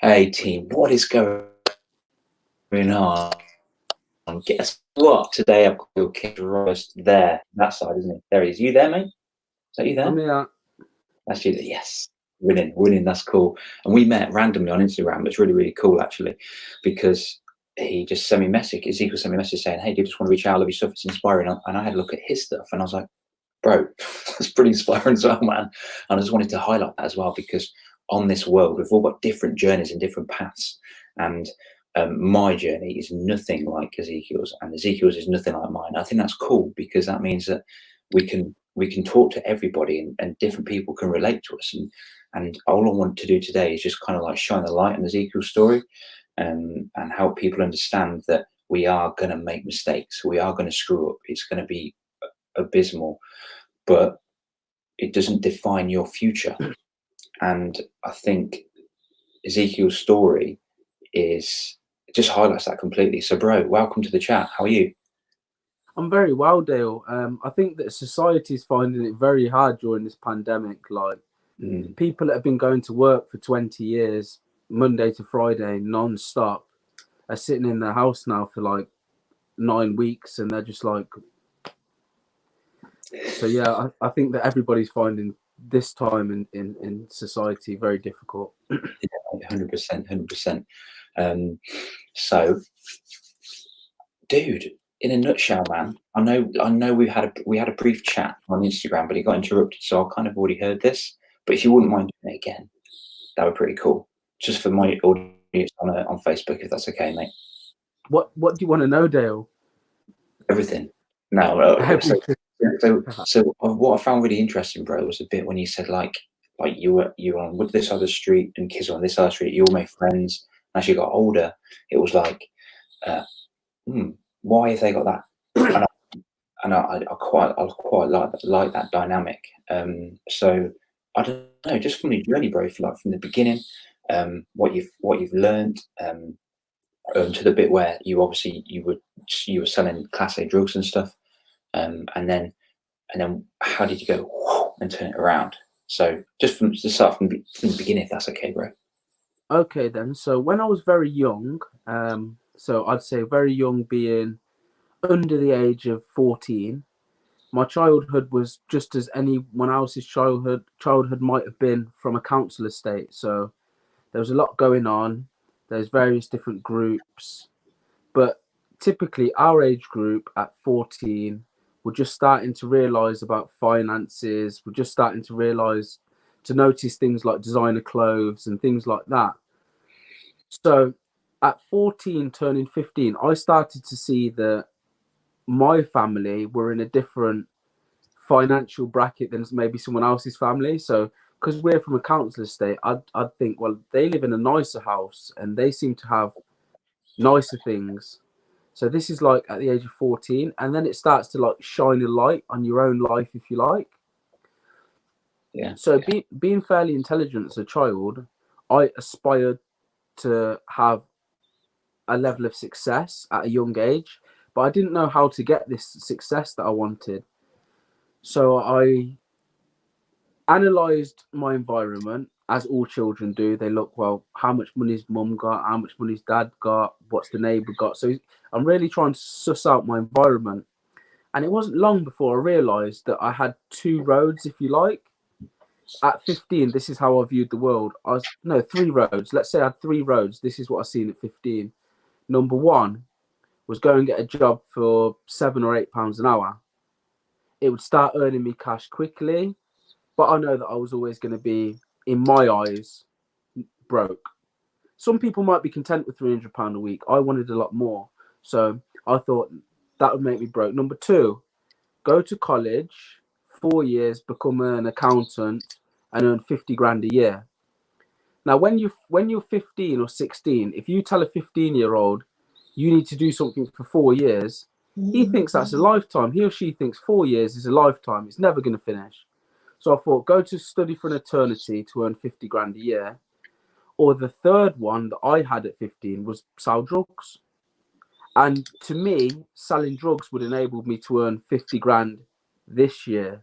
Hey team, what is going on? Guess what? Today I've got your kid just there, that side, isn't it? There he is. You there, mate? Is that you there? I'm here. That's you there. Yes. Winning, that's cool. And we met randomly on Instagram. It's really, really cool actually, because he just sent me a message. Ezekiel sent me a message saying, hey, do you just want to reach out? I love your stuff. It's inspiring. And I had a look at his stuff and I was like, bro, that's pretty inspiring as well, man. And I just wanted to highlight that as well, because on this world, we've all got different journeys and different paths. And my journey is nothing like Ezekiel's, and Ezekiel's is nothing like mine. I think that's cool, because that means that we can talk to everybody, and different people can relate to us. And all I want to do today is just kind of like shine the light on Ezekiel's story, and help people understand that we are going to make mistakes. We are going to screw up. It's going to be abysmal, but it doesn't define your future. And I think Ezekiel's story just highlights that completely. So, bro, welcome to the chat. How are you? I'm very well, Dale. I think that society is finding it very hard during this pandemic. Like people that have been going to work for 20 years, Monday to Friday, non-stop, are sitting in their house now for like 9 weeks, and they're just like. So yeah, I think that everybody's finding this time in society very difficult. 100%. So, dude, in a nutshell, man, I know we had a brief chat on Instagram, but it got interrupted, so I kind of already heard this. But if you wouldn't mind doing it again, that would be pretty cool, just for my audience on Facebook, if that's okay, mate. What do you want to know, Dale? Everything. No, so what I found really interesting, bro, was a bit when you said like you were on with this other street and kids on this other street. You all made friends. And as you got older, it was like, why have they got that? And I quite like that dynamic. So I don't know, just from your journey, bro, like from the beginning, what you've learned, to the bit where you were selling Class A drugs and stuff, and then how did you go and turn it around? So just start from the beginning, if that's okay, bro. Okay then. So when I was very young, so I'd say very young, being under the age of 14, my childhood was just as anyone else's childhood might have been, from a council estate. So there was a lot going on. There's various different groups, but typically our age group at 14, we're just starting to realize about finances. We're just starting to notice things like designer clothes and things like that. So at 14 turning 15, I started to see that my family were in a different financial bracket than maybe someone else's family. So because we're from a council estate, I'd think, well, they live in a nicer house and they seem to have nicer things. So this is like at the age of 14, and then it starts to like shine a light on your own life, if you like. Yeah. So being fairly intelligent as a child, I aspired to have a level of success at a young age, but I didn't know how to get this success that I wanted. So I analysed my environment, as all children do. They look, well, how much money's mum got, how much money's dad got, what's the neighbour got. So I'm really trying to suss out my environment. And it wasn't long before I realised that I had two roads, if you like. At 15, this is how I viewed the world. Three roads. Let's say I had three roads. This is what I seen at 15. Number one was go and get a job for £7 or £8 an hour. It would start earning me cash quickly, but I know that I was always going to be, in my eyes, broke. Some people might be content with £300 a week. I wanted a lot more. So I thought that would make me broke. Number two, go to college, 4 years, become an accountant, and earn 50 grand a year. Now, when you're 15 or 16, if you tell a 15-year-old you need to do something for 4 years, he thinks that's a lifetime. He or she thinks 4 years is a lifetime. It's never going to finish. So I thought, go to study for an eternity to earn 50 grand a year. Or the third one that I had at 15 was sell drugs. And to me, selling drugs would enable me to earn 50 grand this year,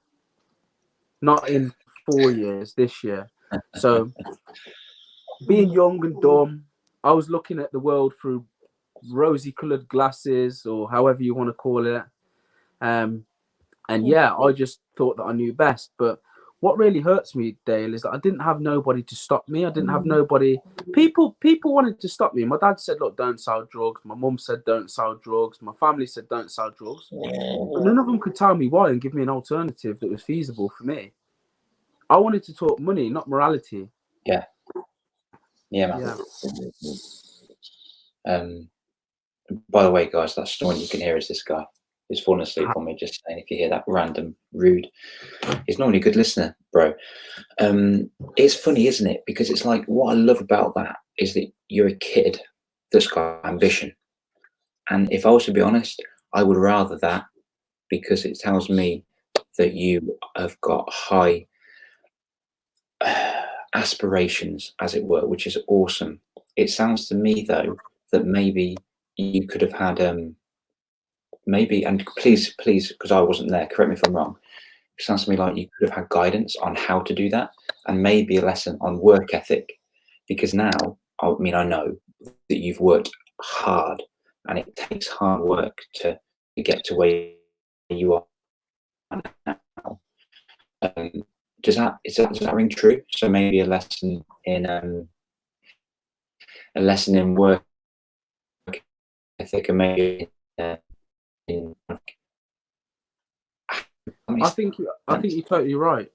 not in 4 years, this year. So being young and dumb, I was looking at the world through rosy-colored glasses, or however you want to call it. And yeah, I just thought that I knew best. But what really hurts me, Dale, is that I didn't have nobody to stop me. I didn't have nobody. People wanted to stop me. My dad said, "Look, don't sell drugs." My mum said, "Don't sell drugs." My family said, "Don't sell drugs." But none of them could tell me why and give me an alternative that was feasible for me. I wanted to talk money, not morality. Yeah. Yeah, man. Yeah. By the way, guys, that snoring you can hear is this guy who's fallen asleep on me. Just saying, if you hear that random rude, he's normally a good listener, bro. It's funny, isn't it? Because it's like, what I love about that is that you're a kid that's got ambition. And if I was to be honest, I would rather that, because it tells me that you have got high aspirations, as it were, which is awesome. It sounds to me, though, that maybe you could have had maybe, and please, because I wasn't there, correct me if I'm wrong, it sounds to me like you could have had guidance on how to do that, and maybe a lesson on work ethic, because now, I mean, I know that you've worked hard, and it takes hard work to get to where you are now. Does that ring true? So maybe a lesson in work ethic, and maybe in. I think you're totally right.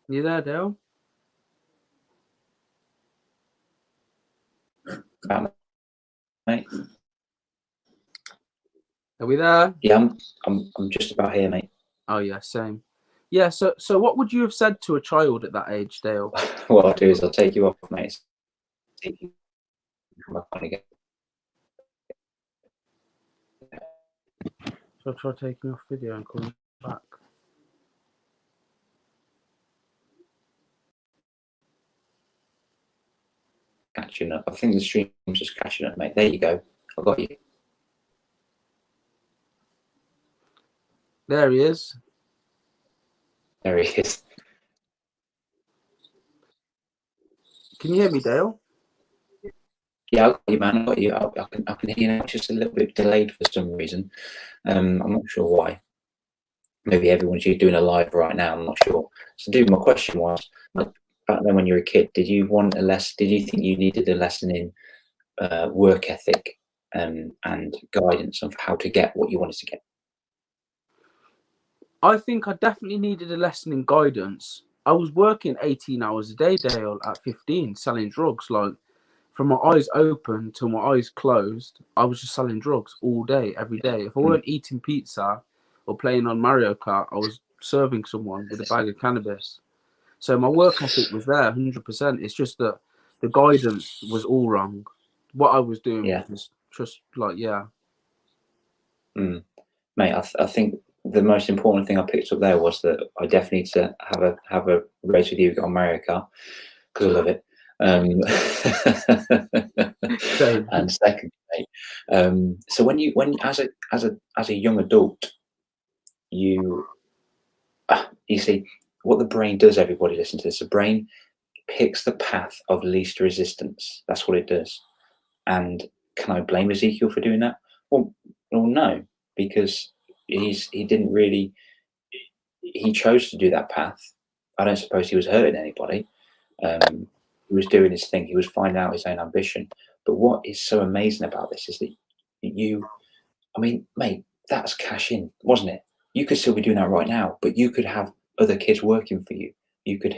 You there, Dale? Mate. Are we there? Yeah, I'm just about here, mate. Oh yeah, same. Yeah, so what would you have said to a child at that age, Dale? What I'll do is I'll take you off, mate. Take you from my phone again. So I'll try taking off video and coming back. Catching up. I think the stream's just catching up, mate. There you go. I got you. There he is. There he is. Can you hear me, Dale? Yeah, I got you, man. I got you. I can hear you now. It's just a little bit delayed for some reason. I'm not sure why. Maybe everyone's doing a live right now. I'm not sure. So, dude, my question was, like, back then when you were a kid, did you want a lesson? Did you think you needed a lesson in work ethic and guidance of how to get what you wanted to get? I think I definitely needed a lesson in guidance. I was working 18 hours a day, Dale, at 15, selling drugs. Like, from my eyes open till my eyes closed, I was just selling drugs all day, every day. If I weren't eating pizza or playing on Mario Kart, I was serving someone with a bag of cannabis. So my work ethic was there, 100%. It's just that the guidance was all wrong. What I was doing was just like, yeah. Mate, I think the most important thing I picked up there was that I definitely need to have a race with you on Mario Kart, because I love it. And second, mate, so when as a young adult, you see what the brain does. Everybody listen to this. The brain picks the path of least resistance. That's what it does. And can I blame Ezekiel for doing that? Well, no, because he didn't really. He chose to do that path. I don't suppose he was hurting anybody. He was doing his thing. He was finding out his own ambition. But what is so amazing about this is that I mean, mate, that's cash in, wasn't it? You could still be doing that right now, but you could have other kids working for you. You could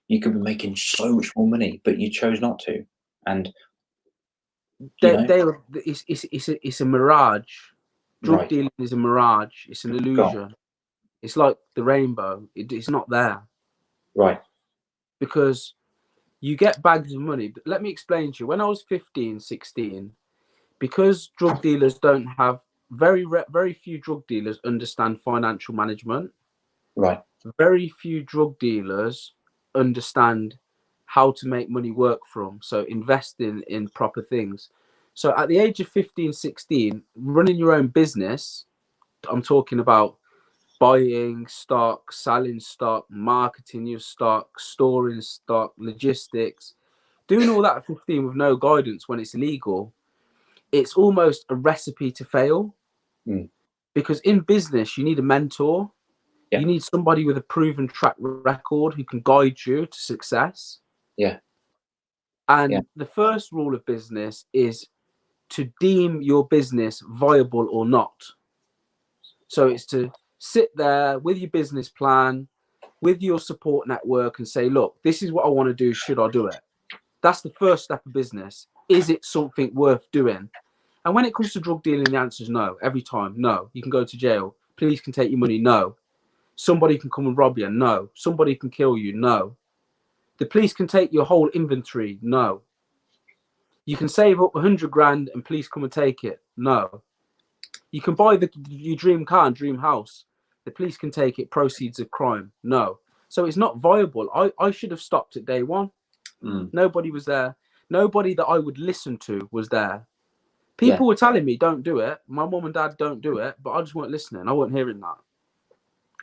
be making so much more money, but you chose not to. And it's a mirage. Drug dealing is a mirage. It's an illusion. It's like the rainbow. It's not there. Right. Because you get bags of money. But let me explain to you. When I was 15, 16, because drug dealers don't have very few drug dealers understand financial management. Right. Very few drug dealers understand how to make money work from. So investing in proper things. So at the age of 15, 16, running your own business, I'm talking about buying stock, selling stock, marketing your stock, storing stock, logistics, doing all that at 15 with no guidance when it's illegal, it's almost a recipe to fail. Mm. Because in business, you need a mentor. Yeah. You need somebody with a proven track record who can guide you to success. Yeah. And the first rule of business is to deem your business viable or not. So it's to sit there with your business plan, with your support network, and say, look, this is what I want to do. Should I do it? That's the first step of business. Is it something worth doing? And when it comes to drug dealing, the answer is no. Every time, no. You can go to jail. Police can take your money. No. Somebody can come and rob you. No. Somebody can kill you. No. The police can take your whole inventory. No. You can save up 100 grand and police come and take it. No. You can buy your dream car and dream house. The police can take it. Proceeds of crime. No. So it's not viable. I should have stopped at day one. Mm. Nobody was there. Nobody that I would listen to was there. People were telling me, don't do it. My mum and dad don't do it. But I just weren't listening. I wasn't hearing that.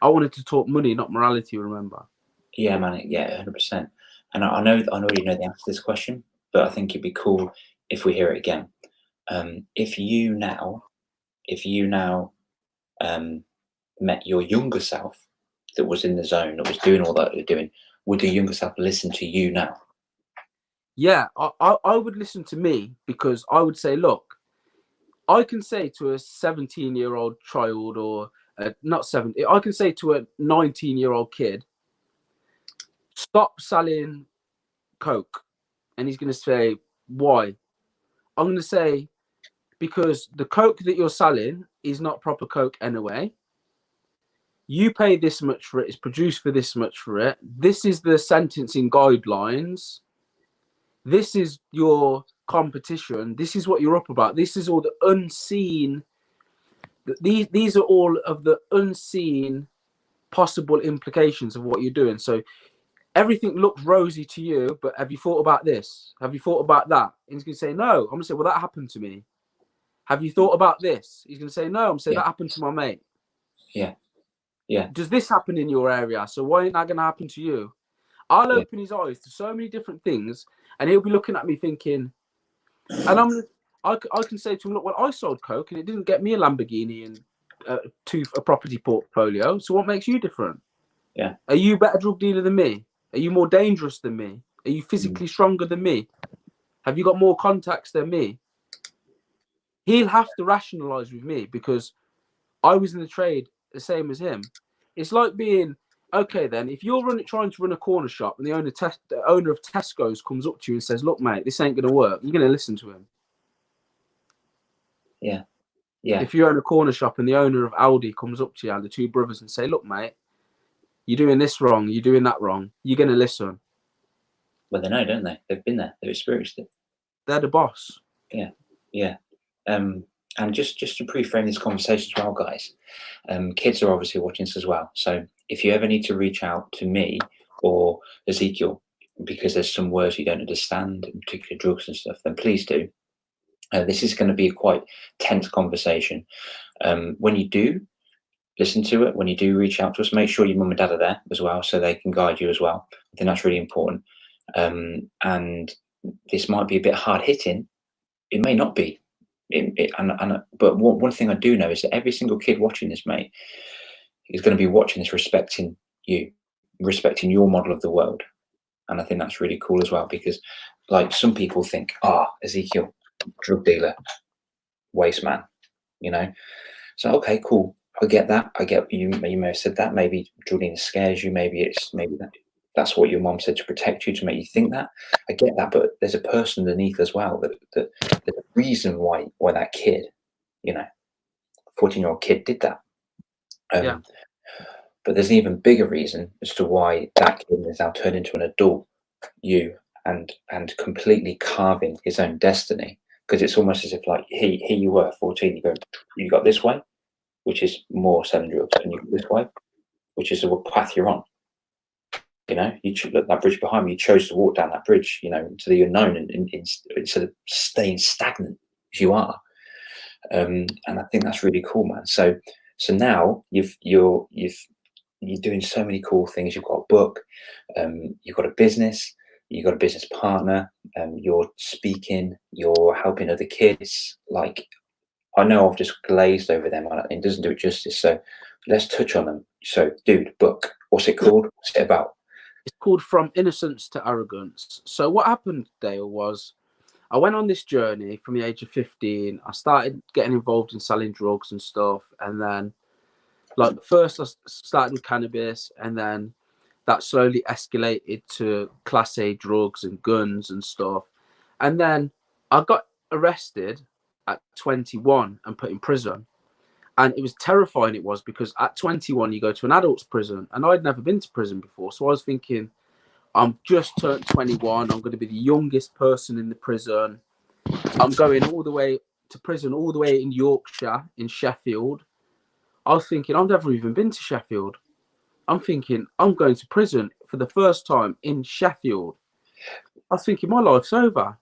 I wanted to talk money, not morality, remember. Yeah, man. Yeah, 100%. And I already know the answer to this question, but I think it'd be cool if we hear it again. If you now met your younger self that was in the zone, that was doing all that you're doing, would the younger self listen to you now? Yeah, I would listen to me, because I would say, look, I can say to a 17-year-old child, or not 17, I can say to a 19-year-old kid, stop selling Coke. And he's going to say, why? I'm going to say, because the Coke that you're selling is not proper Coke anyway. You pay this much for it. It's produced for this much for it. This is the sentencing guidelines. This is your competition. This is what you're up about. This is all the unseen. These are all of the unseen possible implications of what you're doing. So everything looks rosy to you, but have you thought about this? Have you thought about that? And he's going to say, no. I'm going to say, well, that happened to me. Have you thought about this? He's going to say, no. I'm going to say, that happened to my mate. Yeah. Yeah. Does this happen in your area? So why ain't that going to happen to you? I'll open his eyes to so many different things, and he'll be looking at me thinking, and I can say to him, look, well, I sold Coke and it didn't get me a Lamborghini and a property portfolio. So what makes you different? Yeah. Are you a better drug dealer than me? Are you more dangerous than me? Are you physically stronger than me? Have you got more contacts than me? He'll have to rationalize with me, because I was in the trade the same as him. It's like being, okay, then, if you're trying to run a corner shop and the owner of Tesco's comes up to you and says, look, mate, this ain't going to work, you're going to listen to him. Yeah. Yeah. If you own a corner shop and the owner of Aldi comes up to you and the two brothers and say, look, mate, you're doing this wrong, you're doing that wrong, you're going to listen. Well, they know, don't they? They've been there. They've experienced it. They're the boss. Yeah. Yeah. And just to pre-frame this conversation as well, guys, kids are obviously watching this as well. So if you ever need to reach out to me or Ezekiel, because there's some words you don't understand, in particular drugs and stuff, then please do. This is going to be a quite tense conversation. When you do listen to it, when you do reach out to us, make sure your mum and dad are there as well, so they can guide you as well. I think that's really important. And this might be a bit hard hitting. It may not be. But one thing I do know is that every single kid watching this, mate, is going to be watching this respecting you, respecting your model of the world. And I think that's really cool as well, because like some people think, Ezekiel, drug dealer, waste man, So, okay, cool. I get that. I get you may have said that. Maybe drug dealing scares you. Maybe that's what your mom said to protect you, to make you think that. I get that, but there's a person underneath as well. That there's a reason why that kid, 14-year-old kid did that. But there's an even bigger reason as to why that kid is now turned into an adult, and completely carving his own destiny. Because it's almost as if, like, here you were 14, you got this way, which is more selling drugs, and you got this way, which is the path you're on. You know, look, that bridge behind me, you chose to walk down that bridge, you know, into the unknown, and instead of staying stagnant as you are. And I think that's really cool, man. So now you're doing so many cool things. You've got a book, you've got a business, you've got a business partner, you're speaking, you're helping other kids. Like, I know I've just glazed over them, and it doesn't do it justice. So let's touch on them. So, dude, book. What's it called? What's it about? It's called From Innocence to Arrogance. So what happened, Dale, was I went on this journey from the age of 15. I started getting involved in selling drugs and stuff. And then, like, first I started with cannabis, and then that slowly escalated to Class A drugs and guns and stuff. And then I got arrested at 21 and put in prison. And it was terrifying, it was, because at 21 you go to an adult's prison, and I'd never been to prison before. So I was thinking, I'm just turned 21, I'm going to be the youngest person in the prison. I'm going all the way to prison, all the way in Yorkshire, in Sheffield. I was thinking, I've never even been to Sheffield. I'm thinking, I'm going to prison for the first time in Sheffield. I was thinking, my life's over.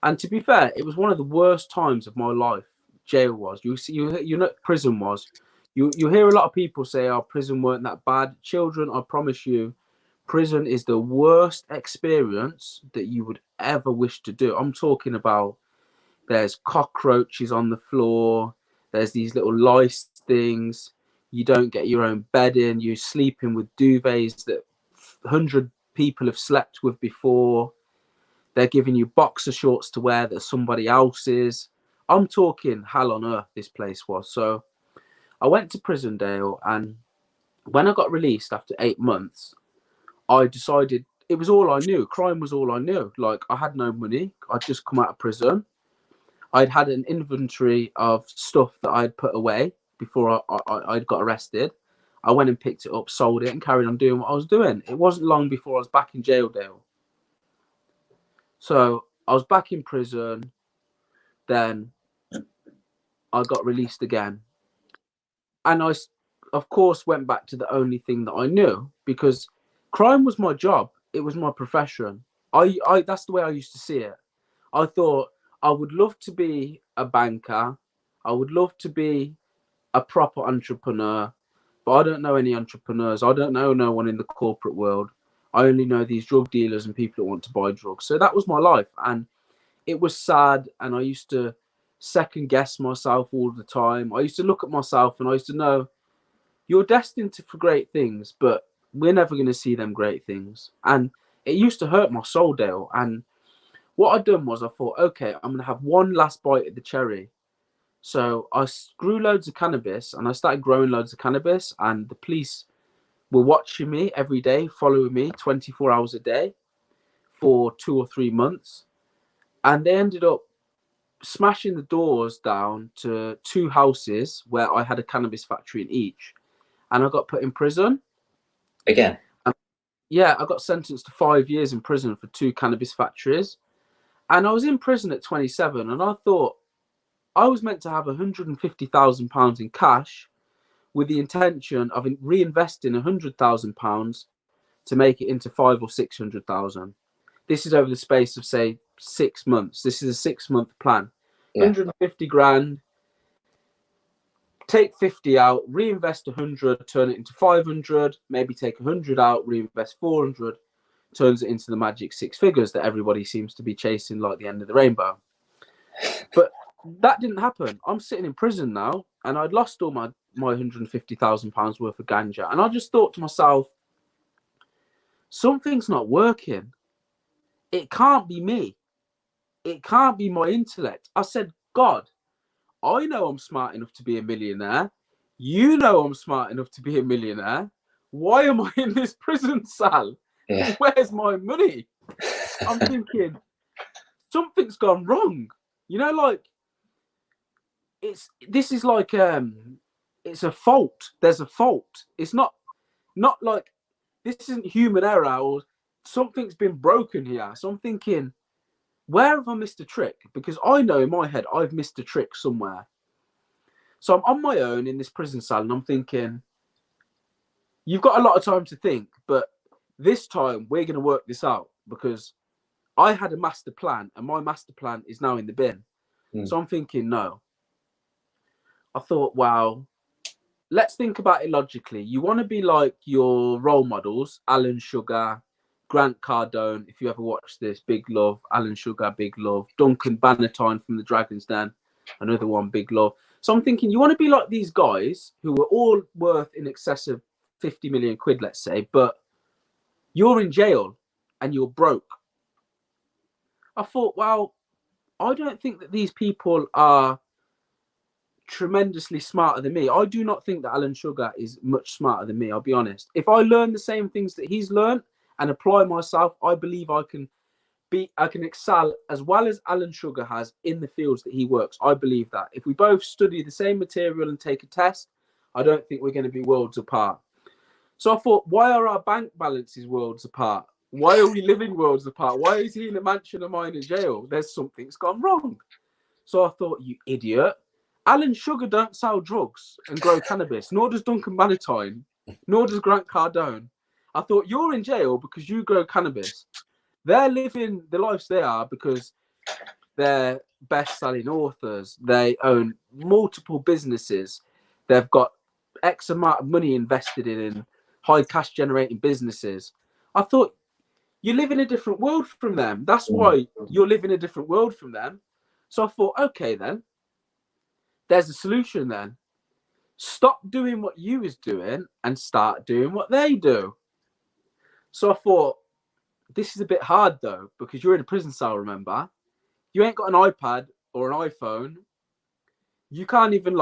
And to be fair, it was one of the worst times of my life. Jail was. You know, prison was. You hear a lot of people say, "Oh, prison weren't that bad." Children, I promise you, prison is the worst experience that you would ever wish to do. I'm talking about, there's cockroaches on the floor. There's these little lice things. You don't get your own bed in. You're sleeping with duvets that 100 people have slept with before. They're giving you boxer shorts to wear that somebody else's. I'm talking hell on earth, this place was. So I went to prison, Dale, and when I got released after 8 months, I decided it was all I knew. Crime was all I knew. Like, I had no money. I'd just come out of prison. I'd had an inventory of stuff that I'd put away before I'd got arrested. I went and picked it up, sold it, and carried on doing what I was doing. It wasn't long before I was back in jail, Dale. So I was back in prison. Then I got released again. And I, of course, went back to the only thing that I knew, because crime was my job. It was my profession. That's the way I used to see it. I thought I would love to be a banker. I would love to be a proper entrepreneur, but I don't know any entrepreneurs. I don't know no one in the corporate world. I only know these drug dealers and people that want to buy drugs. So that was my life. And it was sad. And I used to second guess myself all the time. I used to look at myself and I used to know, you're destined for great things, but we're never going to see them great things. And it used to hurt my soul, Dale. And what I'd done was I thought, okay, I'm going to have one last bite at the cherry. So I grew loads of cannabis and I started growing loads of cannabis, and the police were watching me every day, following me 24 hours a day for 2 or 3 months. And they ended up smashing the doors down to 2 houses where I had a cannabis factory in each. And I got put in prison. Again? Yeah, I got sentenced to 5 years in prison for 2 cannabis factories. And I was in prison at 27, and I thought I was meant to have £150,000 in cash with the intention of reinvesting £100,000 to make it into 500,000 or 600,000. This is over the space of, say, 6 months. This is a 6-month plan. Yeah. 150 grand, take 50 out, reinvest 100, turn it into 500, maybe take 100 out, reinvest 400, turns it into the magic 6 figures that everybody seems to be chasing like the end of the rainbow. But that didn't happen. I'm sitting in prison now, and I'd lost all my £150,000 worth of ganja. And I just thought to myself, something's not working. It can't be me. It can't be my intellect. I said, God, I know I'm smart enough to be a millionaire. You know I'm smart enough to be a millionaire. Why am I in this prison cell? Yeah. Where's my money? I'm thinking, something's gone wrong. You know, like, this is like it's a fault. There's a fault. It's not like, this isn't human error or something's been broken here. So I'm thinking, where have I missed a trick? Because I know in my head I've missed a trick somewhere. So I'm on my own in this prison cell, and I'm thinking, you've got a lot of time to think, but this time we're going to work this out, because I had a master plan and my master plan is now in the bin. So I'm thinking, no. I thought, wow, let's think about it logically. You want to be like your role models, Alan Sugar, Grant Cardone, if you ever watched this, big love. Alan Sugar, big love. Duncan Bannatyne from the Dragon's Den, another one, big love. So I'm thinking, you want to be like these guys who are all worth in excess of 50 million quid, let's say, but you're in jail and you're broke. I thought, well, I don't think that these people are tremendously smarter than me. I do not think that Alan Sugar is much smarter than me, I'll be honest. If I learn the same things that he's learned and apply myself, I believe I can excel as well as Alan Sugar has in the fields that he works. I believe that. If we both study the same material and take a test, I don't think we're going to be worlds apart. So I thought, why are our bank balances worlds apart? Why are we living worlds apart? Why is he in a mansion and mine in jail? There's something's gone wrong. So I thought, you idiot. Alan Sugar don't sell drugs and grow cannabis, nor does Duncan Bannatyne, nor does Grant Cardone. I thought, you're in jail because you grow cannabis. They're living the lives they are because they're best-selling authors. They own multiple businesses. They've got X amount of money invested in high cash-generating businesses. I thought, you live in a different world from them. That's why you're living a different world from them. So I thought, okay, then. There's a solution then. Stop doing what you was doing and start doing what they do. So I thought, this is a bit hard though, because you're in a prison cell, remember? You ain't got an iPad or an iPhone. You can't even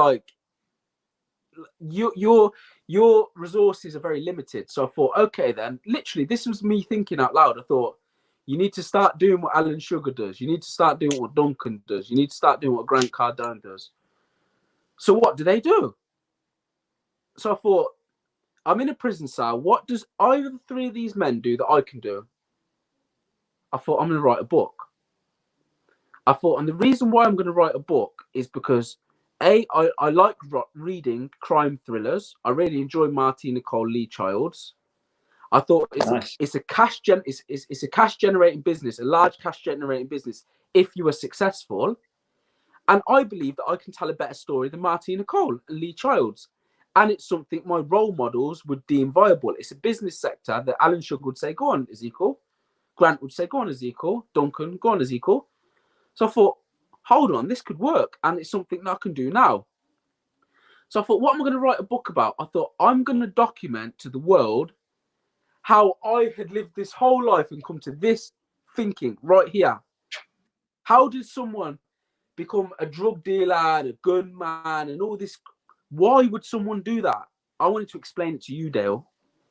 your resources are very limited. So I thought, okay then, literally this was me thinking out loud. I thought, you need to start doing what Alan Sugar does. You need to start doing what Duncan does. You need to start doing what Grant Cardone does. So what do they do? So I thought, I'm in a prison cell. What does either the three of these men do that I can do? I thought, I'm going to write a book. I thought, and the reason why I'm going to write a book is because I like reading crime thrillers. I really enjoy Martin Nicole Lee Childs. I thought it's a cash generating business, a large cash generating business if you are successful. And I believe that I can tell a better story than Martin Nicole and Lee Childs. And it's something my role models would deem viable. It's a business sector that Alan Sugar would say, go on, Ezekiel. Grant would say, go on, Ezekiel. Duncan, go on, Ezekiel. So I thought, hold on, this could work. And it's something that I can do now. So I thought, what am I going to write a book about? I thought, I'm going to document to the world how I had lived this whole life and come to this thinking right here. How did someone become a drug dealer and a gunman and all this? Why would someone do that? I wanted to explain it to you, Dale.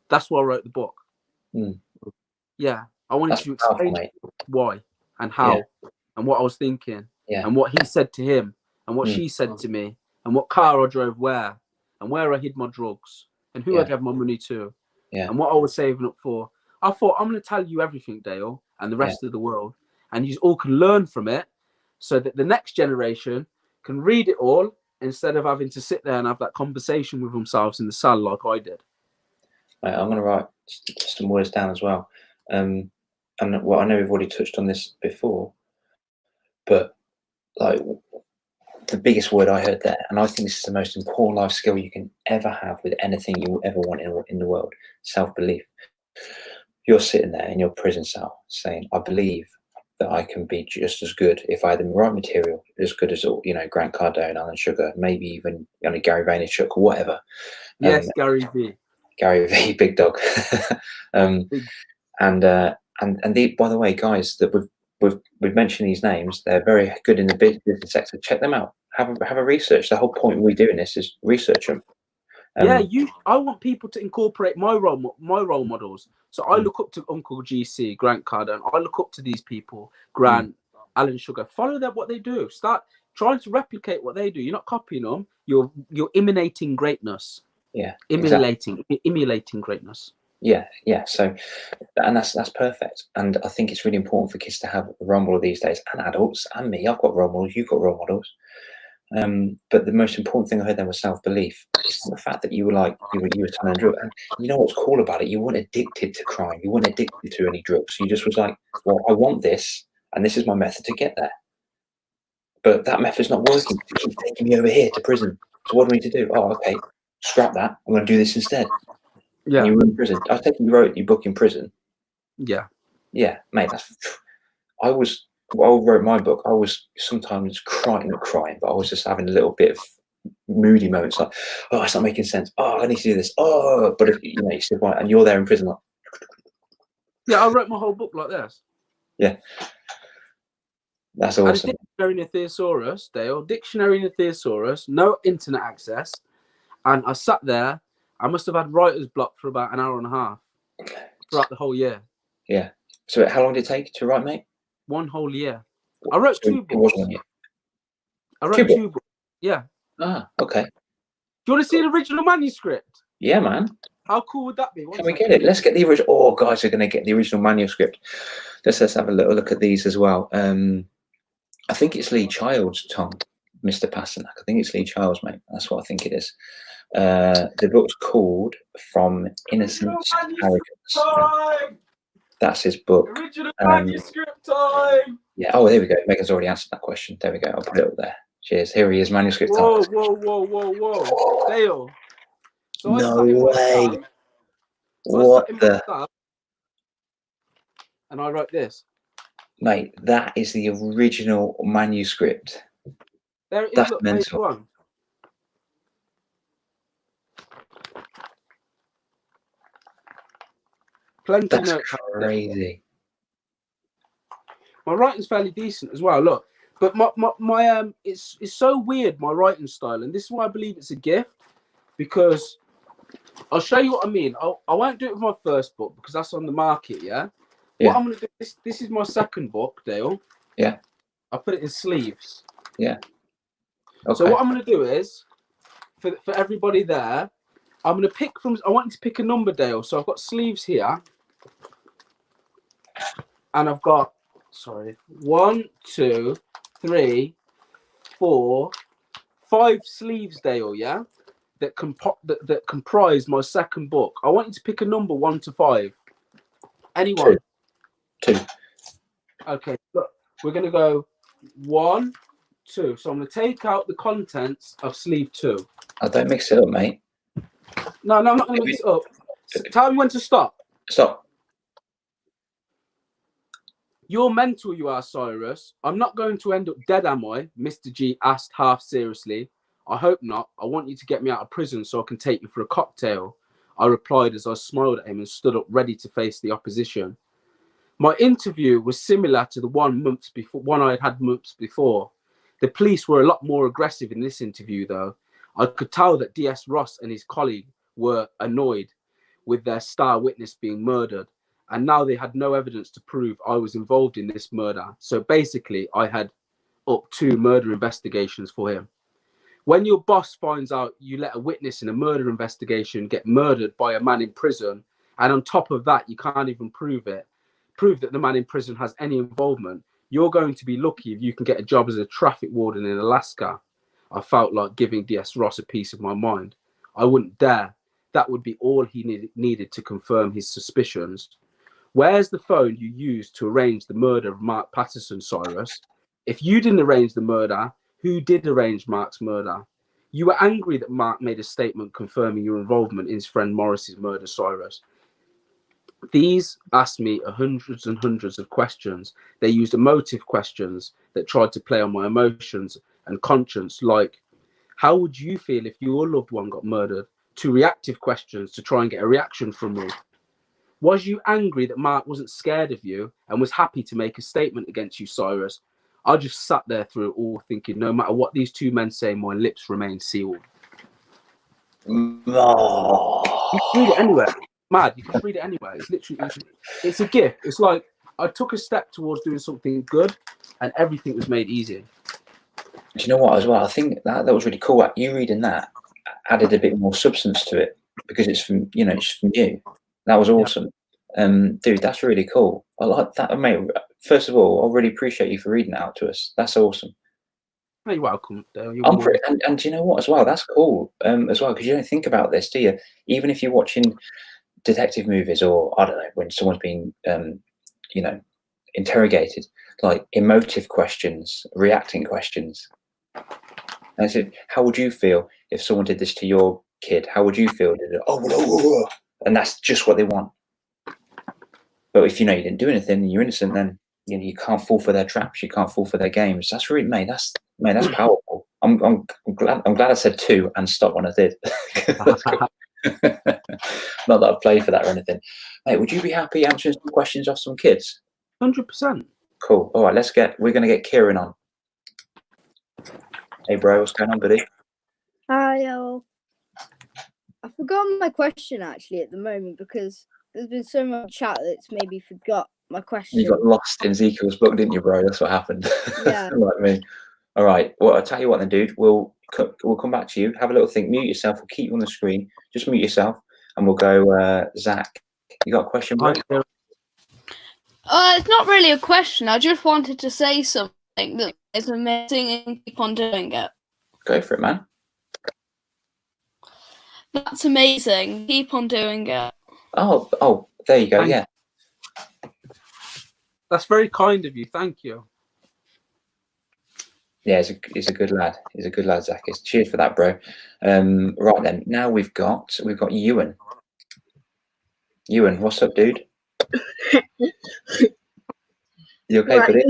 That's why I wrote the book. Yeah, I wanted to explain why and how and what I was thinking and what he said to him and what she said to me and what car I drove where and where I hid my drugs and who I gave my money to and what I was saving up for. I thought, I'm going to tell you everything, Dale, and the rest of the world, and you all can learn from it so that the next generation can read it all instead of having to sit there and have that conversation with themselves in the cell like I did. I'm going to write some words down as well. And well, I know we've already touched on this before, but like the biggest word I heard there, and I think this is the most important life skill you can ever have with anything you will ever want in the world, self-belief. You're sitting there in your prison cell saying, I believe that I can be just as good if I had the right material, as good as Grant Cardone, Alan Sugar, maybe even Gary Vaynerchuk or whatever. Yes, Gary V. Gary V, big dog. Big. And by the way, guys, that we've mentioned these names. They're very good in the business sector. Check them out. Have a research. The whole point of we doing this is research them. I want people to incorporate my role models. So I look up to Uncle GC, Grant Cardone. I look up to these people, Grant, Alan Sugar. Follow them, what they do. Start trying to replicate what they do. You're not copying them. You're emulating greatness. Yeah, emulating greatness. Yeah. So, and that's perfect. And I think it's really important for kids to have a role model these days, and adults, and me. I've got role models. You've got role models. But the most important thing I heard then was self-belief. It's not the fact that you were like you were telling drugs. And you know what's cool about it? You weren't addicted to crime. You weren't addicted to any drugs. You just was like, well, I want this, and this is my method to get there. But that method's not working. It keeps taking me over here to prison. So what do we need to do? Oh, okay, scrap that. I'm going to do this instead. Yeah. And you were in prison. I think you wrote your book in prison. Yeah. Yeah, mate. I wrote my book. I was sometimes crying, but I was just having a little bit of moody moments, like, oh, it's not making sense. Oh, I need to do this. Oh, but if you know, you sit and you're there in prison, like, Yeah, I wrote my whole book like this. Yeah, that's awesome. Dictionary in a thesaurus, Dale. Dictionary in a thesaurus. No internet access, and I sat there. I must have had writer's block for about an hour and a half throughout the whole year. Yeah. So how long did it take to write, mate? 1 whole year. I wrote 2 books. It wasn't 1 year. I wrote 2 books. Yeah. Ah, okay. Do you want to see the original manuscript? Yeah, man. How cool would that be? Can we get it? Let's get the original. Oh, guys, we're going to get the original manuscript. Let's have a little look at these as well. I think it's Lee Child's, Tom, Mr. Pasternak. I think it's Lee Child's, mate. That's what I think it is. The book's called From Innocence to Arrogance. That's his book. Original manuscript time. Yeah. Oh, there we go. Megan's already answered that question. There we go. I'll put it up there. Cheers. Here he is, manuscript time. Whoa. Dale. So no way. What the? And I wrote this. Mate, that is the original manuscript. There it is. That's look, mental. Page 1. Plenty That's notes. crazy. My writing's fairly decent as well. Look, but my it's so weird, my writing style, and this is why I believe it's a gift, because I'll show you what I mean. I won't do it with my first book because that's on the market. Yeah. What I'm gonna do, this is my second book, Dale. Yeah. I put it in sleeves. Yeah. Okay. So what I'm gonna do is, for everybody there, I'm gonna pick from. I want you to pick a number, Dale. So I've got sleeves here, and I've got 1, 2, 3, 4, 5 sleeves, Dale. Yeah, that comprise my second book. I want you to pick a number 1 to 5. Anyone? 2. Okay. Look, we're gonna go 1, 2. So I'm gonna take out the contents of sleeve 2. Oh, don't mix it up, mate. No, I'm not gonna mix it up. Tell me when to stop. Stop. You're mental, you are, Cyrus. I'm not going to end up dead, am I? Mr. G asked half seriously. I hope not. I want you to get me out of prison so I can take you for a cocktail, I replied as I smiled at him and stood up ready to face the opposition. My interview was similar to the one I had months before. The police were a lot more aggressive in this interview, though. I could tell that DS Ross and his colleague were annoyed with their star witness being murdered, and now they had no evidence to prove I was involved in this murder. So basically, I had up 2 murder investigations for him. When your boss finds out you let a witness in a murder investigation get murdered by a man in prison, and on top of that, you can't even prove that the man in prison has any involvement, you're going to be lucky if you can get a job as a traffic warden in Alaska. I felt like giving DS Ross a piece of my mind. I wouldn't dare. That would be all he needed to confirm his suspicions. Where's the phone you used to arrange the murder of Mark Patterson, Cyrus? If you didn't arrange the murder, who did arrange Mark's murder? You were angry that Mark made a statement confirming your involvement in his friend Morris's murder, Cyrus. These asked me hundreds and hundreds of questions. They used emotive questions that tried to play on my emotions and conscience, like, how would you feel if your loved one got murdered? To reactive questions to try and get a reaction from me. Was you angry that Mark wasn't scared of you and was happy to make a statement against you, Cyrus? I just sat there through it all thinking, no matter what these 2 men say, my lips remain sealed. Oh. You can read it anywhere. Mad, you can read it anywhere. It's literally, it's a gift. It's like I took a step towards doing something good and everything was made easy. Do you know what as well? I think that was really cool. You reading that added a bit more substance to it because it's from, it's from you. That was awesome. Yeah. Dude, that's really cool. I like that, mate. First of all, I really appreciate you for reading it out to us. That's awesome. Oh, you're welcome, Dale. You're I'm more pretty, and do you know what as well? That's cool as well, because you don't think about this, do you? Even if you're watching detective movies, or I don't know, when someone's being you know, interrogated, like emotive questions, reacting questions. And I said, how would you feel if someone did this to your kid? How would you feel? Oh, and that's just what they want. But if you know you didn't do anything and you're innocent, then you know you can't fall for their traps. You can't fall for their games. That's really, mate. That's powerful. I'm glad I said 2 and stopped when I did. That's cool. Not that I play for that or anything. Mate, would you be happy answering some questions off some kids? 100%. Cool. All right, we're gonna get Kieran on. Hey bro, what's going on, buddy? Hi, I've forgotten my question actually at the moment because there's been so much chat that it's maybe forgot my question. You got lost in Ezekiel's book, didn't you, bro? That's what happened. Yeah. Like me. All right. Well, I'll tell you what then, dude. We'll come back to you. Have a little think. Mute yourself. We'll keep you on the screen. Just mute yourself, and we'll go. Zach, you got a question, bro? It's not really a question. I just wanted to say something that is amazing and keep on doing it. Go for it, man. That's amazing. Keep on doing it. Oh, there you go. Thank Yeah. That's very kind of you. Thank you. Yeah, he's a good lad. He's a good lad, Zach. Cheers for that, bro. Right then. Now we've got Ewan. Ewan, what's up, dude? You okay, Right, buddy?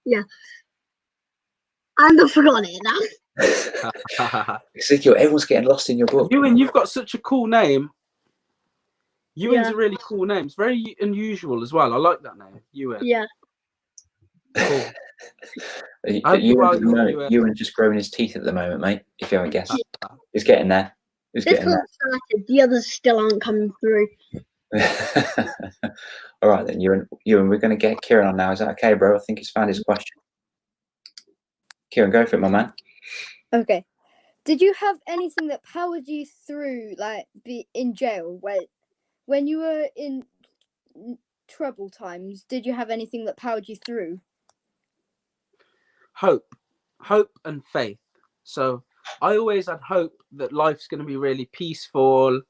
yeah. I've forgotten it now. Ezekiel, everyone's getting lost in your book. Ewan, you've got such a cool name. Ewan's Yeah. a really cool name. It's very unusual as well. I like that name, Ewan. Yeah. Cool. Ewan's just growing his teeth at the moment, mate. If you haven't guessed, he's getting there. He's This getting one started. The others still aren't coming through. there. All right then, Ewan, we're going to get Kieran on now. Is that okay, bro? I think he's found his question. Kieran, go for it, my man. Okay. Did you have anything that powered you through, like, be in jail, when you were in trouble times? Did you have anything that powered you through? Hope and faith. So I always had hope that life's going to be really peaceful,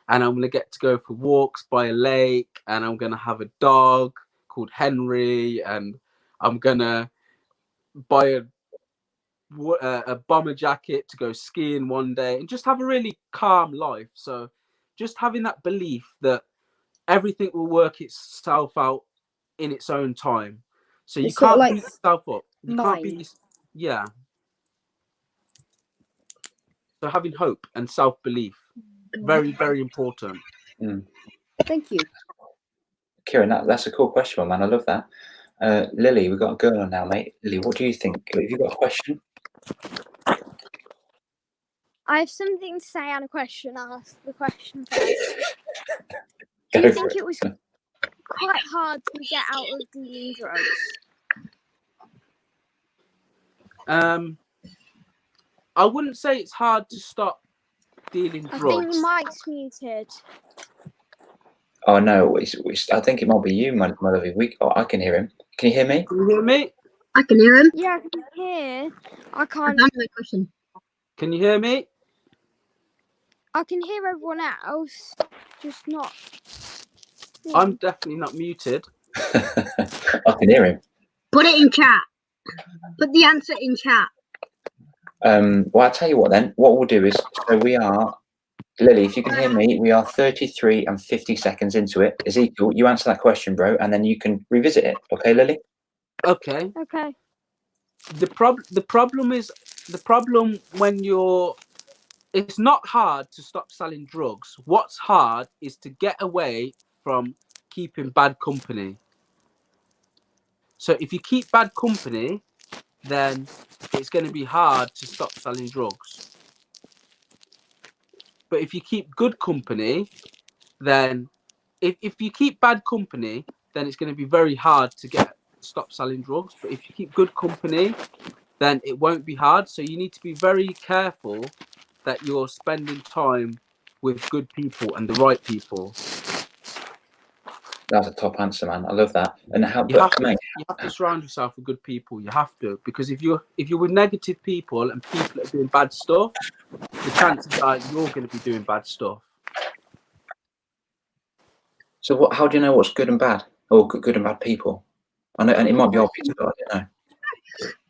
and I'm going to get to go for walks by a lake, and I'm going to have a dog called Henry, and I'm going to buy a bomber jacket to go skiing one day, and just have a really calm life. So just having that belief that everything will work itself out in its own time. So you It's sort of can't like beat yourself up. You can't beat. Yeah. So having hope and self-belief, very, very important. Thank you. Kieran, that's a cool question, my man. I love that. Lily, we've got a girl on now, mate. Lily, what do you think? Have you got a question? I have something to say and a question. I'll ask the question first. Go Do you for think it was quite hard to get out of dealing drugs? I wouldn't say it's hard to stop dealing I drugs. think the mic's muted. Oh no, I think it might be you, my lovely. I can hear him. Can you hear me? Can you hear me? I can hear him. Yeah, I can hear. I I can't. don't have a question. Can you hear me? I can hear everyone else, just not. Yeah. I'm definitely not muted. I can hear him. Put it in chat. Put the answer in chat. Well, I'll tell you what then. What we'll do is, so we are, Lily, if you can hear me, we are 33 and 50 seconds into it. Ezekiel, you answer that question, bro, and then you can revisit it. Okay, Lily? Okay. Okay. The problem when you're. It's not hard to stop selling drugs. What's hard is to get away from keeping bad company. So if you keep bad company, then it's going to be hard to stop selling drugs. But if you keep good company, then if you keep bad company, then it's going to be very hard to stop selling drugs. But if you keep good company, then it won't be hard. So you need to be very careful that you're spending time with good people and the right people. That's a top answer, man. I love that. And how, You have but to, mate, you have to surround yourself with good people. You have to, because if you're with negative people and people that are doing bad stuff, the chances are you're going to be doing bad stuff. so what? How do you know what's good and bad, or good and bad people? I know, and it might be obvious, but I don't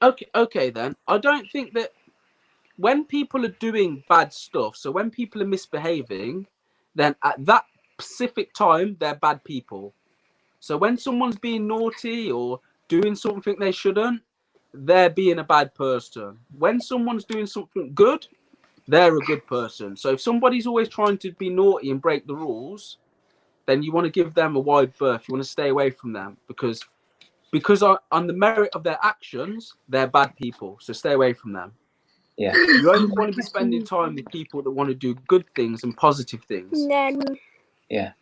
know. Okay then. I don't think that when people are doing bad stuff, so when people are misbehaving, then at that specific time they're bad people. So when someone's being naughty or doing something they shouldn't, they're being a bad person. When someone's doing something good, they're a good person. So if somebody's always trying to be naughty and break the rules, then you want to give them a wide berth. You want to stay away from them because on the merit of their actions, they're bad people. So stay away from them. Yeah. You only want to be spending time with people that want to do good things and positive things. Then Yeah.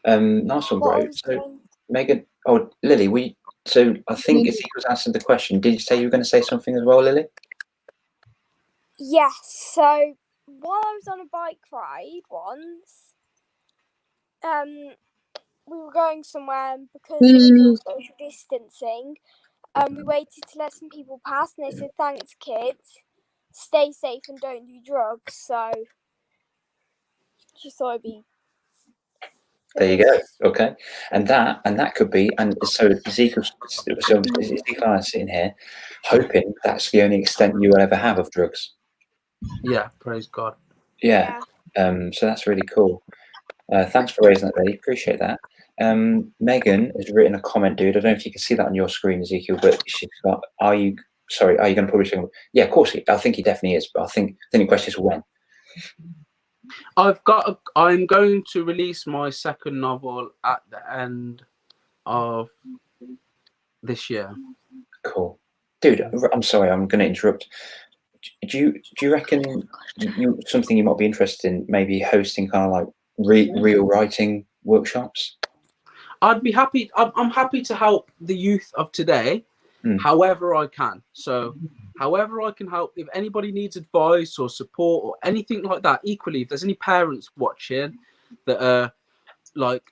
Nice one, what I bro. was So going, Megan, oh Lily, so I think Ezekiel's answered the question. Did you say you were going to say something as well, Lily? yes. So while I was on a bike ride once, we were going somewhere and because we were doing social distancing. We waited to let some people pass, and they said, "Thanks, kids. Stay safe and don't do drugs." So just thought it'd be. There you go. Okay, and that could be, and so Ezekiel's sitting here, hoping that's the only extent you will ever have of drugs. Yeah, praise God. Yeah. So that's really cool. Thanks for raising that, Lily. Appreciate that. Megan has written a comment, dude. I don't know if you can see that on your screen, Ezekiel, but she's got, are you going to publish it? Yeah, of course. I think he definitely is, but I think the question is when. I'm going to release my second novel at the end of this year. Cool. Dude, I'm sorry, I'm going to interrupt. Do you reckon something you might be interested in, maybe hosting kind of like real writing workshops? I'd be happy. I'm happy to help the youth of today, however I can. So, however I can help. If anybody needs advice or support or anything like that, equally, if there's any parents watching that are like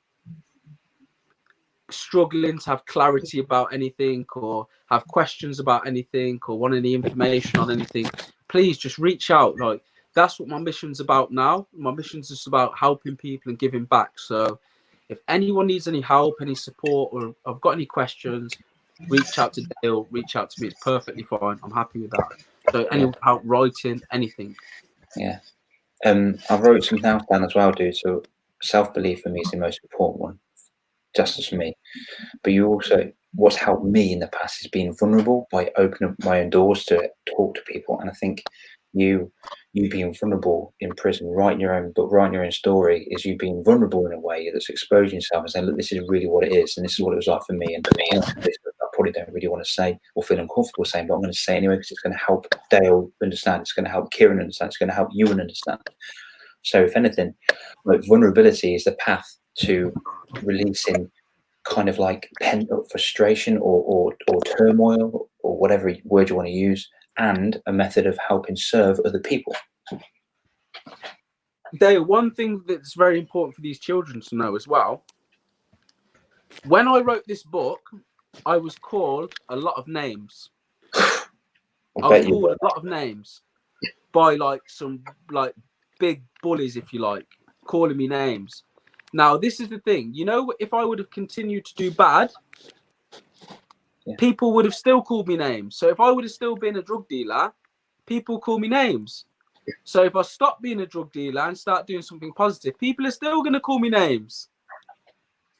struggling to have clarity about anything or have questions about anything or want any information on anything, please just reach out. Like, that's what my mission's about now. My mission's just about helping people and giving back. So if anyone needs any help, any support, or I've got any questions, reach out to Dale, reach out to me. It's perfectly fine. I'm happy with that. So any help writing, anything. Yeah. I wrote something else down as well, dude. So self-belief for me is the most important one, just as for me. But you also, what's helped me in the past is being vulnerable by opening up my own doors to talk to people. And I think you being vulnerable in prison, writing your own story, is you being vulnerable in a way that's exposing yourself and saying, look, this is really what it is, and this is what it was like for me. And I probably don't really want to say or feel uncomfortable saying, but I'm going to say anyway because it's going to help Dale understand, it's going to help Kieran understand, it's going to help you understand. So if anything, like, vulnerability is the path to releasing kind of like pent up frustration or turmoil or whatever word you want to use, and a method of helping serve other people. Dale, one thing that's very important for these children to know as well, when I wrote this book, I was called a lot of names. I was called a lot of names by like some like big bullies, if you like, calling me names. Now, this is the thing, you know, if I would have continued to do bad, people would have still called me names. So if I would have still been a drug dealer, people call me names. So if I stop being a drug dealer and start doing something positive, people are still going to call me names.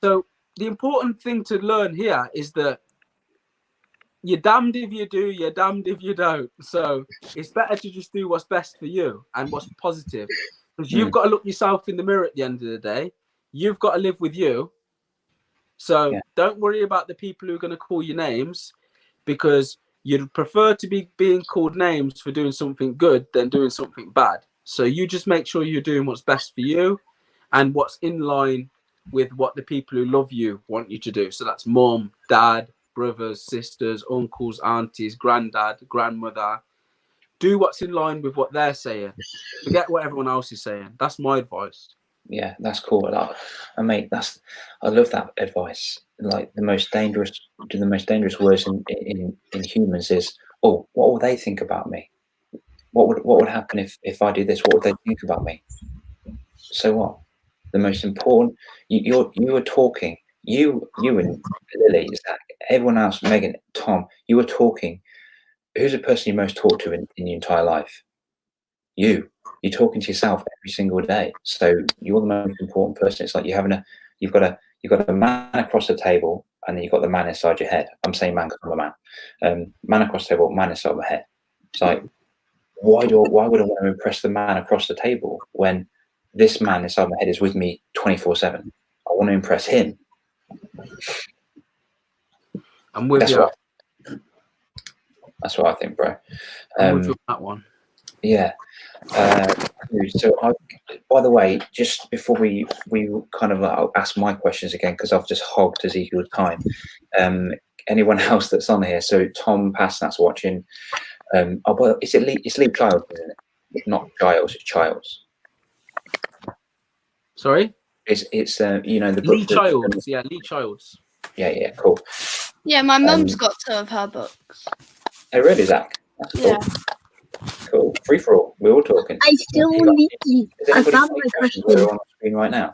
So the important thing to learn here is that you're damned if you do, you're damned if you don't. So it's better to just do what's best for you and what's positive. Because you've got to look yourself in the mirror at the end of the day. You've got to live with you. So don't worry about the people who are going to call you names, because you'd prefer to be being called names for doing something good than doing something bad. So you just make sure you're doing what's best for you and what's in line with what the people who love you want you to do. So that's mom, dad, brothers, sisters, uncles, aunties, granddad, grandmother. Do what's in line with what they're saying. Forget what everyone else is saying. That's my advice. Yeah, that's cool. Like, and mate, I love that advice. Like the most dangerous words in humans is, oh, what will they think about me? What would happen if I do this? What would they think about me? So what? The most important, you were talking, you and Lily, Zach, everyone else, Megan, Tom, you were talking. Who's the person you most talk to in your entire life? You're talking to yourself every single day. So you're the most important person. It's like you've got a man across the table, and then you've got the man inside your head. I'm saying man because I'm a man. Man across the table, man inside my head. It's like, why would I want to impress the man across the table when this man inside my head is with me 24/7? I want to impress him. I'm with That's you. That's what I think, bro. I'm with you on that one. Yeah. So, by the way, just before we kind of I'll ask my questions again, because I've just hogged Ezekiel's time. Anyone else that's on here? So Tom Passnat's watching. Well, it's Lee Childs, isn't it? Not Giles, it's Childs. Sorry? It's you know, the book. Lee Childs. Yeah, Lee Childs. Yeah, cool. Yeah, my mum's got some of her books. Oh, really, Zach? That's cool. Yeah. Cool. Free for all. We're all talking. I still need to. I found my question. We're on the screen right now.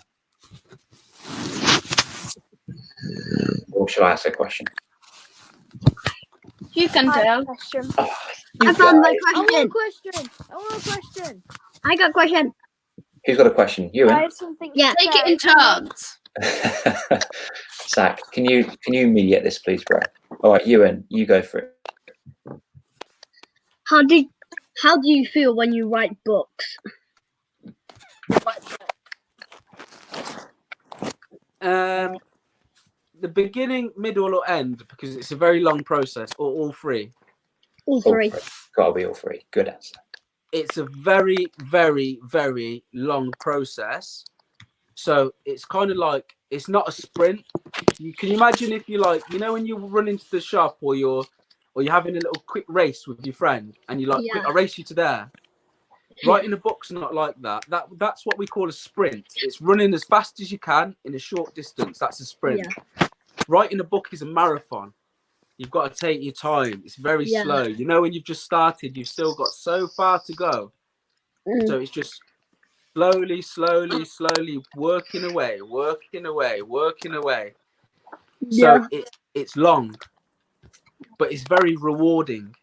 Or shall I ask a question? You can I have tell. a question. Oh, I found my I want a question. question. I want a question. I got a question. Who's got a question? I Ewan? have something Yeah. to Take it say. in turns. Zach, can you mediate this, please, bro? All right, Ewan, you go for it. How do you feel when you write books? The beginning, middle, or end, because it's a very long process, or all three. All three. Gotta be all three. Good answer. It's a very, very, very long process. So it's kind of like, it's not a sprint. You can imagine if you like, you know, when you run into the shop or you're having a little quick race with your friend and you're like, Yeah. quick, I'll race you to there. Writing a book's not like that. That's what we call a sprint. It's running as fast as you can in a short distance. That's a sprint. Yeah. Writing a book is a marathon. You've got to take your time. It's very slow. You know, when you've just started, you've still got so far to go. So it's just slowly working away. Yeah. So it's long, but it's very rewarding.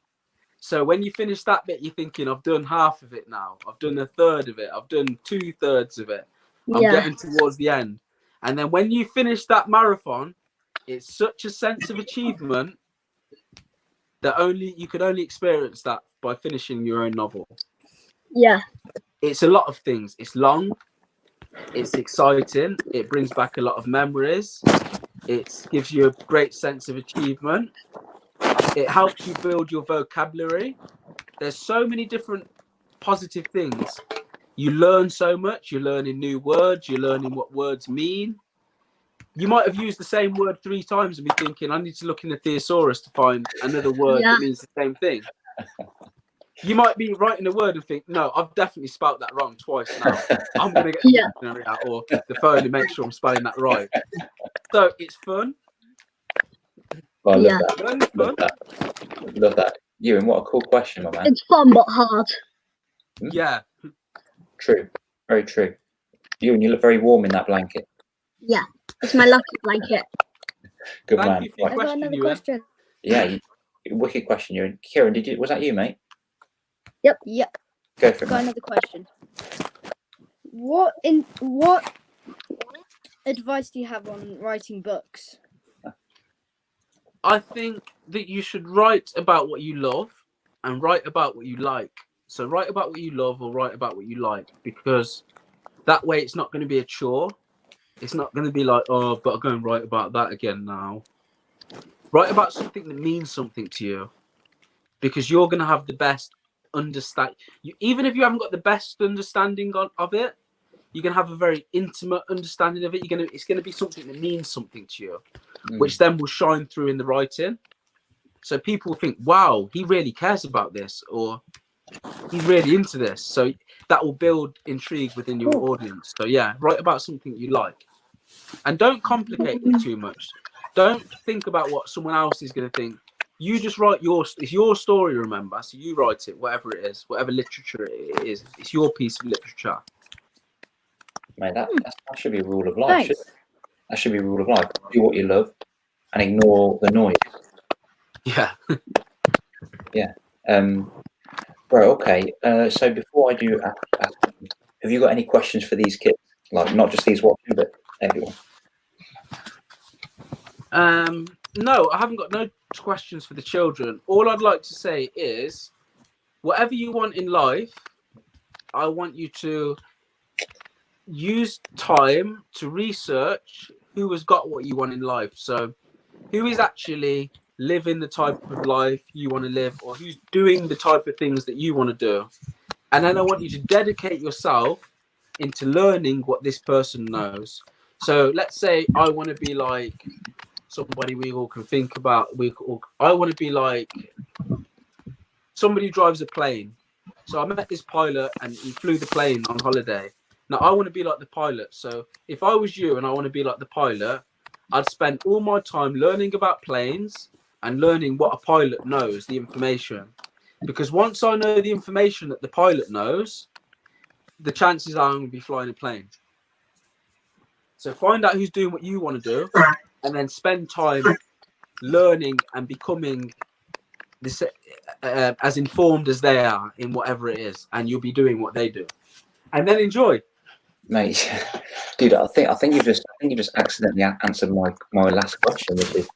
So when you finish that bit, you're thinking, I've done half of it now. I've done a third of it. I've done 2/3 of it. I'm getting towards the end. And then when you finish that marathon, it's such a sense of achievement that you could only experience that by finishing your own novel. Yeah. It's a lot of things. It's long. It's exciting. It brings back a lot of memories. It gives you a great sense of achievement. It helps you build your vocabulary. There's so many different positive things. You learn so much. You're learning new words. You're learning what words mean. You might have used the same word 3 times and be thinking, I need to look in the thesaurus to find another word that means the same thing. You might be writing a word and think, no, I've definitely spelt that wrong twice now. I'm going to get the dictionary out or the phone to make sure I'm spelling that right. So it's fun. Well, I love that. Love that. Ewan, what a cool question, my man. It's fun but hard. Yeah. True. Very true. Ewan, you look very warm in that blanket. Yeah. It's my lucky blanket. Good Thank man. you for your I got question, another Ewan. question. Yeah, wicked question, Ewan. Kieran, was that you, mate? Yep. Go for it, Got mate. another question. What advice do you have on writing books? I think that you should write about what you love and write about what you like. So write about what you love or write about what you like, because that way it's not going to be a chore. It's not going to be like, oh, I've got to go and write about that again now. Write about something that means something to you, because you're going to have the best understanding. Even if you haven't got the best understanding of it, you're going to have a very intimate understanding of it. It's going to be something that means something to you, which then will shine through in the writing. So people think, wow, he really cares about this, or he's really into this. So that will build intrigue within your audience. So yeah, write about something you like, and don't complicate it too much. Don't think about what someone else is going to think. You just write it's your story, remember? So you write it, whatever it is, whatever literature it is. It's your piece of literature. Mate, that should be a rule of life. Thanks. That should be a rule of life. Do what you love and ignore the noise. Yeah. Yeah. Bro, okay. So before I do ask, have you got any questions for these kids? Like, not just these watching, but everyone. No, I haven't got no questions for the children. All I'd like to say is, whatever you want in life, I want you to use time to research who has got what you want in life. So who is actually living the type of life you want to live, or who's doing the type of things that you want to do. And then I want you to dedicate yourself into learning what this person knows. So let's say I want to be like somebody we all can think about. I want to be like somebody who drives a plane. So I met this pilot and he flew the plane on holiday. Now I want to be like the pilot. So if I was you and I want to be like the pilot, I'd spend all my time learning about planes and learning what a pilot knows, the information. Because once I know the information that the pilot knows, the chances are I'm going to be flying a plane. So find out who's doing what you want to do, and then spend time learning and becoming this, as informed as they are in whatever it is, and you'll be doing what they do. And then enjoy. Mate, dude, I think you just accidentally answered my last question, which is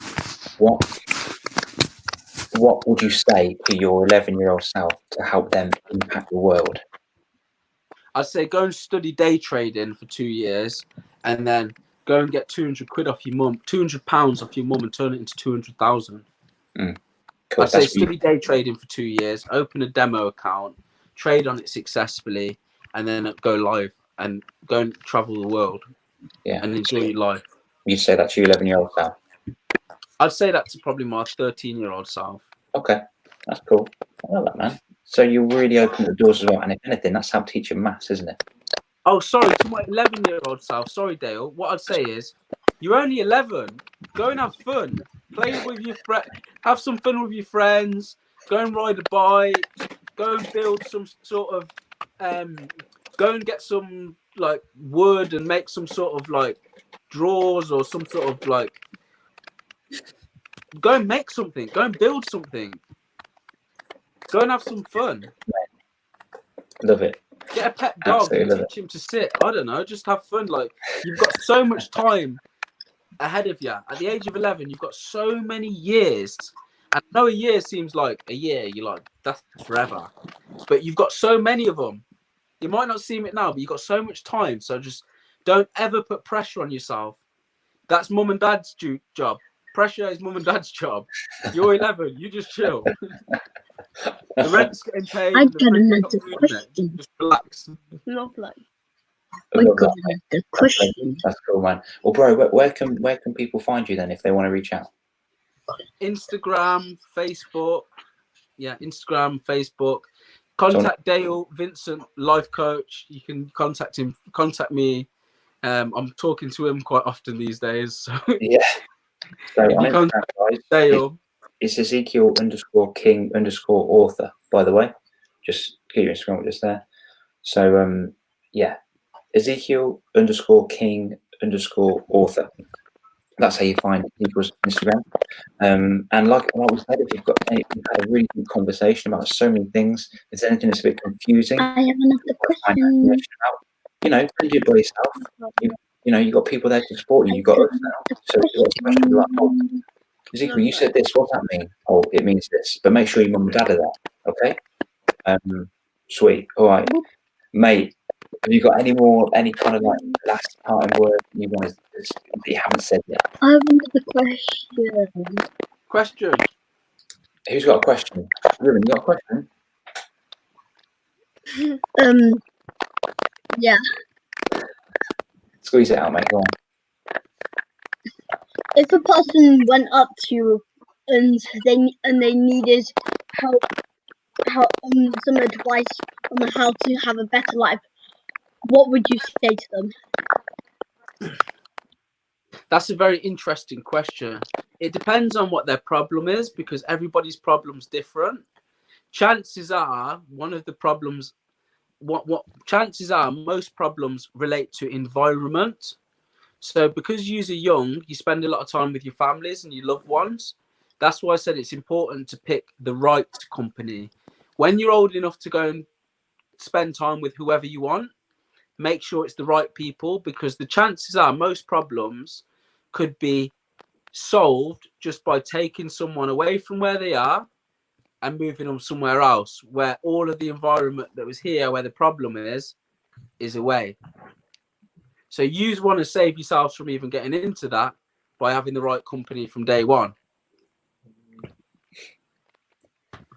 what would you say to your 11-year-old self to help them impact the world? I'd say go and study day trading for 2 years, and then go and get 200 quid off your mum, 200 pounds off your mum, and turn it into 200,000. Cool. I'd say study day trading for 2 years, open a demo account, trade on it successfully, and then go live and go and travel the world. Yeah, and enjoy your life. You'd say that to your 11-year-old self? I'd say that to probably my 13-year-old self. Okay, that's cool. I love that, man. So you really open the doors as well, and if anything, that's how teaching maths, isn't it? Oh, sorry, to my 11-year-old self. Sorry, Dale. What I'd say is, you're only 11. Go and have fun. Play with your friends. Have some fun with your friends. Go and ride a bike. Go and build some sort of. Go and get some like wood and make some sort of like drawers or some sort of like. Go and make something. Go and build something. Go and have some fun. Love it. Get a pet dog and teach him to sit. I don't know. Just have fun. Like, you've got so much time ahead of you. At the age of 11, you've got so many years. And I know a year seems like a year. You're like, that's forever. But you've got so many of them. You might not seem it now, but you've got so much time. So just don't ever put pressure on yourself. That's mum and dad's job. Pressure is mum and dad's job. You're 11. You just chill. The rent's getting paid. I got another question. Just relax. Lovely. I got another question. That's cool, man. Well, bro, where can people find you then if they want to reach out? Instagram, Facebook. Yeah, Instagram, Facebook. Contact Dale Vincent, life coach. You can contact him. Contact me. I'm talking to him quite often these days. So. Yeah. So on Instagram, guys, Dale. It's Ezekiel _King _author, by the way. Just keep your Instagram just there. So yeah, Ezekiel _King _author. That's how you find Ezekiel's Instagram. And like we said, if you've had a really good conversation about so many things, if there's anything that's a bit confusing, I have another question. Don't do it by yourself. You've got people there to support you. You've got us now. So if you've got questions like, oh, Ezekiel, you said this, what's that mean? Oh, it means this. But make sure your mum and dad are there, okay? Sweet. All right. Mate, have you got any kind of like last parting word you want that you haven't said yet? I have another question. Question. Who's got a question? Ruben, you got a question? Yeah. Squeeze it out, mate. Go on. If a person went up to you and they needed help some advice on how to have a better life, what would you say to them? That's a very interesting question. It depends on what their problem is, because everybody's problem's different. Chances are one of the problems, what chances are most problems relate to environment. So because you're young, you spend a lot of time with your families and your loved ones. That's why I said it's important to pick the right company. When you're old enough to go and spend time with whoever you want, make sure it's the right people, because the chances are most problems could be solved just by taking someone away from where they are and moving them somewhere else, where all of the environment that was here, where the problem is away. So you want to save yourselves from even getting into that by having the right company from day one.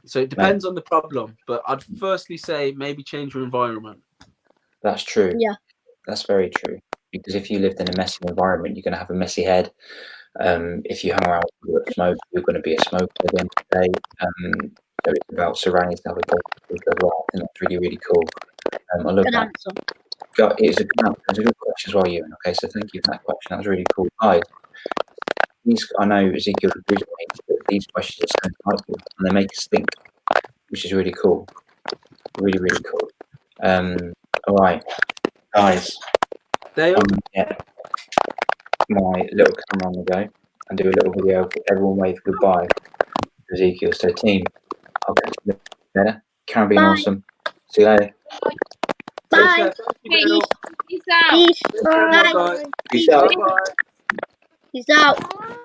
So it depends on the problem, but I'd firstly say maybe change your environment. That's true. Yeah. That's very true. Because if you lived in a messy environment, you're going to have a messy head. If you hang around with people that smoke, you're going to be a smoker at the end of the day. So it's about surrounding yourself with positive people as well. I think that's really, really cool. I love Good that. answer. It's a good question as well, Ewan. Okay, so thank you for that question. That was really cool. Guys, I know Ezekiel agrees with me, but these questions are so insightful and they make us think, which is really cool. Really, really cool. All right, guys. Get my little camera on the go and do a little video. Everyone wave goodbye to Ezekiel. So, team, I'll catch you later. Karen being awesome. See you later. Bye. Peace out. Peace. Bye. Bye. Peace out. Bye. Peace out.